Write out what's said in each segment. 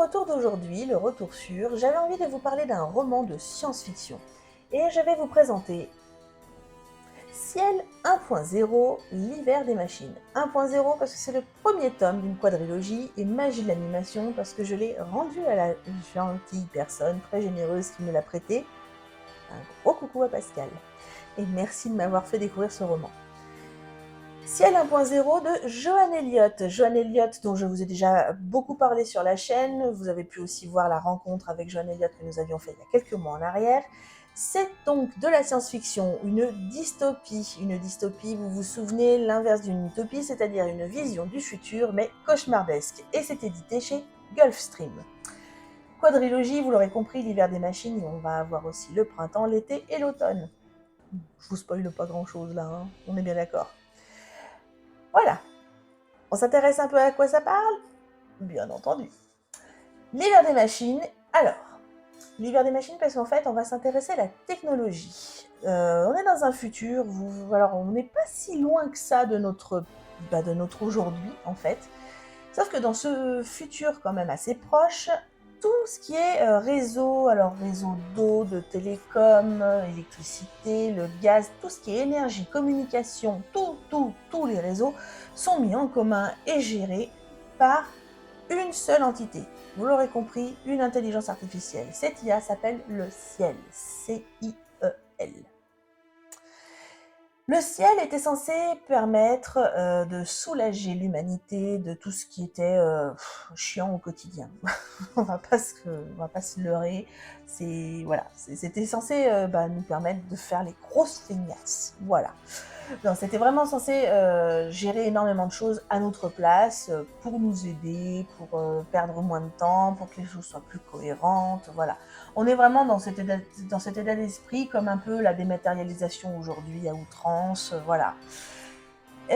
retour d'aujourd'hui, le retour sûr, j'avais envie de vous parler d'un roman de science-fiction. Et je vais vous présenter Ciel 1.0, l'hiver des machines. 1.0 parce que c'est le premier tome d'une quadrilogie et Magie de l'animation parce que je l'ai rendu à la gentille personne très généreuse qui me l'a prêté. Un gros coucou à Pascal. Et merci de m'avoir fait découvrir ce roman. Ciel 1.0 de Joan Elliott. Joan Elliott, dont je vous ai déjà beaucoup parlé sur la chaîne. Vous avez pu aussi voir la rencontre avec Joan Elliott que nous avions fait il y a quelques mois en arrière. C'est donc de la science-fiction, une dystopie. Une dystopie, vous vous souvenez, l'inverse d'une utopie, c'est-à-dire une vision du futur, mais cauchemardesque. Et c'est édité chez Gulfstream. Quadrilogie, vous l'aurez compris, l'hiver des machines, et on va avoir aussi le printemps, l'été et l'automne. Je vous spoile pas grand-chose là, hein, on est bien d'accord. Voilà. On s'intéresse un peu à quoi ça parle? Bien entendu. L'hiver des machines. Alors, l'hiver des machines parce qu'en fait, on va s'intéresser à la technologie. On est dans un futur, alors on n'est pas si loin que ça de notre aujourd'hui en fait. Sauf que dans ce futur quand même assez proche, tout ce qui est réseau, alors réseau d'eau, de télécom, électricité, le gaz, tout ce qui est énergie, communication, tous les réseaux sont mis en commun et gérés par une seule entité. Vous l'aurez compris, une intelligence artificielle. Cette IA s'appelle le Ciel, C-I-E-L. Le ciel était censé permettre de soulager l'humanité de tout ce qui était chiant au quotidien. on va pas se leurrer. C'était censé nous permettre de faire les grosses feignasses. Voilà. Non, c'était vraiment censé gérer énormément de choses à notre place pour nous aider, pour perdre moins de temps, pour que les choses soient plus cohérentes. Voilà. On est vraiment dans cet état d'esprit comme un peu la dématérialisation aujourd'hui à outrance. Voilà. Ou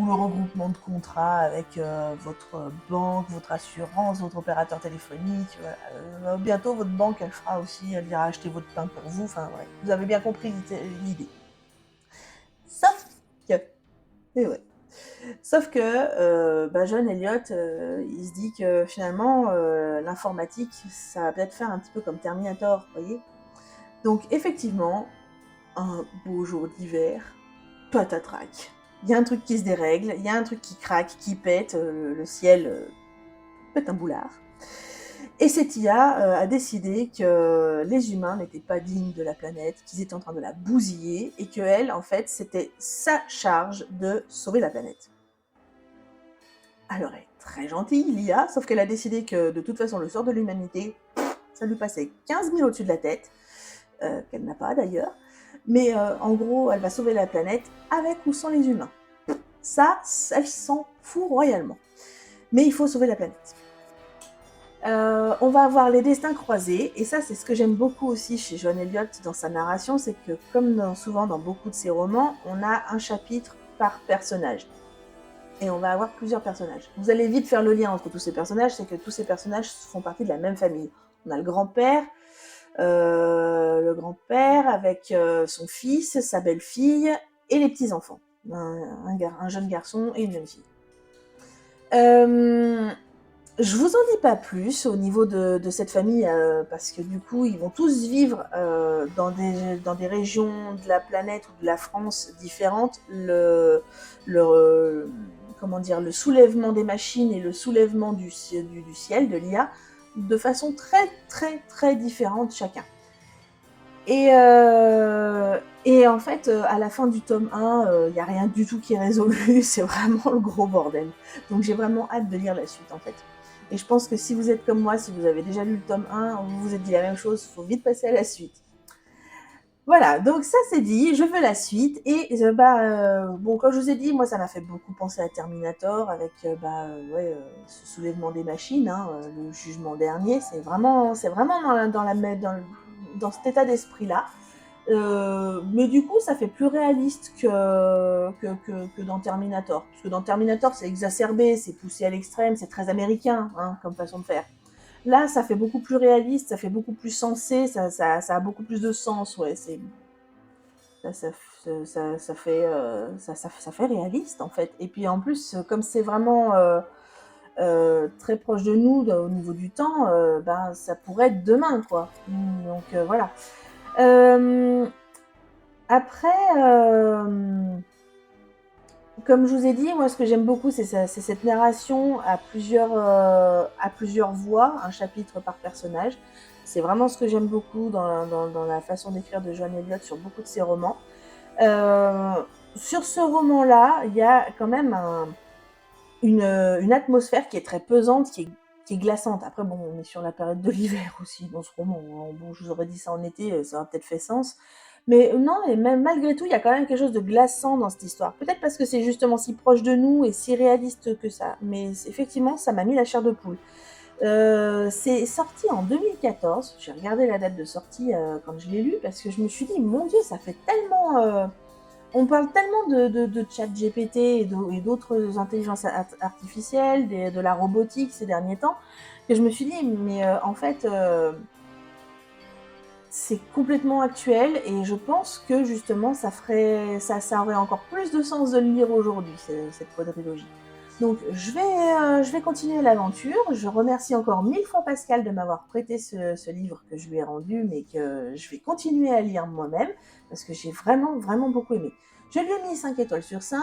le regroupement de contrats avec votre banque, votre assurance, votre opérateur téléphonique. Voilà. Bientôt, votre banque, elle ira acheter votre pain pour vous. Enfin, ouais, vous avez bien compris l'idée. Sauf que, et ouais. Sauf que John Elliott, il se dit que finalement, l'informatique, ça va peut-être faire un petit peu comme Terminator, vous voyez. Donc effectivement, un beau jour d'hiver, patatrac. Il y a un truc qui se dérègle, il y a un truc qui craque, qui pète, le ciel pète un boulard. Et cette IA a décidé que les humains n'étaient pas dignes de la planète, qu'ils étaient en train de la bousiller, et qu'elle, en fait, c'était sa charge de sauver la planète. Alors elle est très gentille, l'IA, sauf qu'elle a décidé que de toute façon le sort de l'humanité, ça lui passait 15 000 au-dessus de la tête, qu'elle n'a pas d'ailleurs, mais en gros elle va sauver la planète avec ou sans les humains. Ça, elle s'en fout royalement. Mais il faut sauver la planète. On va avoir les destins croisés, et ça c'est ce que j'aime beaucoup aussi chez Joan Elliott dans sa narration, c'est que comme souvent dans beaucoup de ses romans, on a un chapitre par personnage. Et on va avoir plusieurs personnages. Vous allez vite faire le lien entre tous ces personnages, c'est que tous ces personnages font partie de la même famille. On a le grand-père avec son fils, sa belle-fille et les petits-enfants. Un jeune garçon et une jeune fille. Je vous en dis pas plus au niveau de cette famille, parce que du coup, ils vont tous vivre dans des régions de la planète ou de la France différentes. Le soulèvement des machines et le soulèvement du ciel, de l'IA, de façon très très très différente chacun. Et en fait, à la fin du tome 1, il n'y a rien du tout qui est résolu, c'est vraiment le gros bordel. Donc j'ai vraiment hâte de lire la suite en fait. Et je pense que si vous êtes comme moi, si vous avez déjà lu le tome 1, vous vous êtes dit la même chose, il faut vite passer à la suite. Voilà, donc ça c'est dit, je veux la suite. Et comme je vous ai dit, moi ça m'a fait beaucoup penser à Terminator avec ce soulèvement des machines, le jugement dernier. C'est vraiment dans cet état d'esprit-là. Mais du coup, ça fait plus réaliste que dans Terminator. Parce que dans Terminator, c'est exacerbé, c'est poussé à l'extrême, c'est très américain comme façon de faire. Là, ça fait beaucoup plus réaliste, ça fait beaucoup plus sensé, ça a beaucoup plus de sens, ouais. Ça fait réaliste, en fait. Et puis, en plus, comme c'est vraiment très proche de nous au niveau du temps, ben, ça pourrait être demain, quoi. Donc voilà. Hem, après, comme je vous ai dit, moi, ce que j'aime beaucoup, c'est cette narration à plusieurs voix, un chapitre par personnage. C'est vraiment ce que j'aime beaucoup dans la façon d'écrire de Joanne Elliott sur beaucoup de ses romans. Sur ce roman-là, il y a quand même une atmosphère qui est très pesante, qui est glaçante. Après, bon, on est sur la période de l'hiver aussi dans ce roman, hein. Bon, je vous aurais dit ça en été, ça aurait peut-être fait sens. Mais non, et même malgré tout, il y a quand même quelque chose de glaçant dans cette histoire. Peut-être parce que c'est justement si proche de nous et si réaliste que ça. Mais effectivement, ça m'a mis la chair de poule. C'est sorti en 2014. J'ai regardé la date de sortie quand je l'ai lu parce que je me suis dit, mon Dieu, ça fait tellement. On parle tellement de ChatGPT et d'autres intelligences artificielles, de la robotique ces derniers temps, que je me suis dit, mais en fait, c'est complètement actuel et je pense que justement, ça aurait encore plus de sens de le lire aujourd'hui, cette quadrilogie. Donc, je vais continuer l'aventure. Je remercie encore 1000 fois Pascal de m'avoir prêté ce livre que je lui ai rendu, mais que je vais continuer à lire moi-même, parce que j'ai vraiment, vraiment beaucoup aimé. Je lui ai mis 5 étoiles sur 5.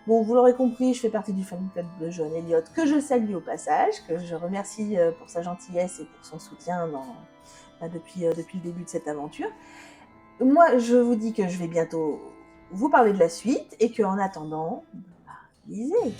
Bon, vous l'aurez compris, je fais partie du fan club de Joanne Elliott, que je salue au passage, que je remercie pour sa gentillesse et pour son soutien depuis le début de cette aventure. Moi, je vous dis que je vais bientôt vous parler de la suite et qu'en attendant, bah, lisez.